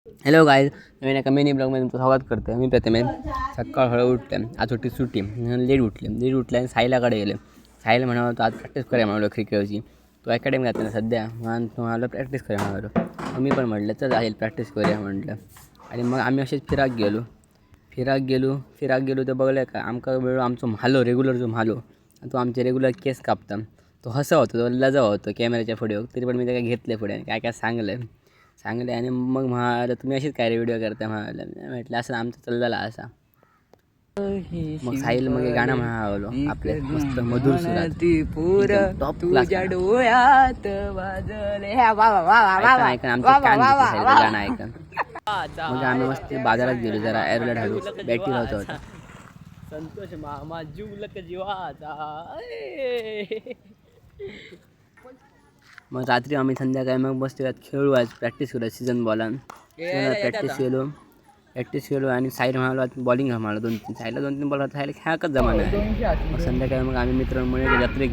Hello guys, नवीन एका mini ब्लॉगमध्ये तुमचं स्वागत करतो. मी प्रथमे सकाळ हळू उठते, आज सुट्टी लेट उठले आणि साईलाकडे गेले. साईला म्हणालो तो आज प्रॅक्टिस करूया म्हणालो क्रिकेटची. तो अकॅडमी घातला सध्या, म्हणून तुम्हाला प्रॅक्टिस करूया म्हणालो. मी पण म्हटलं तर जाईल प्रॅक्टिस करूया म्हटलं. आणि मग आम्ही असेच फिराक गेलो तर बघलं का आमका वेळ आमचो म्हालो रेग्युलर जो म्हालो तो आमचे रेग्युलर केस कापता. तो हसा होतो, तो लजा होतो कॅमेऱ्याच्या पुढे. तरी पण मी त्याला घेतले पुढे आणि काय सांगले आणि मग म्हणालं तुम्ही अशीच काय रे व्हिडिओ करता म्हटलं असं आमचं चाललेला असा. मग साहिल मग गाणं म्हणालो आपले मस्त मधुर सुरात टॉप क्लास गाणं ऐकन. मग आम्ही मस्त बाजारात गेलो, जरा एअरला ढालू बॅटरी होता संतोष मामा जीवलक जीवाचा. मग रात्री आम्ही संध्याकाळी मग मस्त खेळू, आज प्रॅक्टिस करू सीझन बॉलान. प्रॅक्टिस केलो आणि साईड म्हणालो बॉलिंग म्हणालो 2-3 साईडला 2-3 बॉल साईडला खेळाकच जमा नाही. मग संध्याकाळी मग आम्ही मित्रांमुळे जत्रेत गेलो.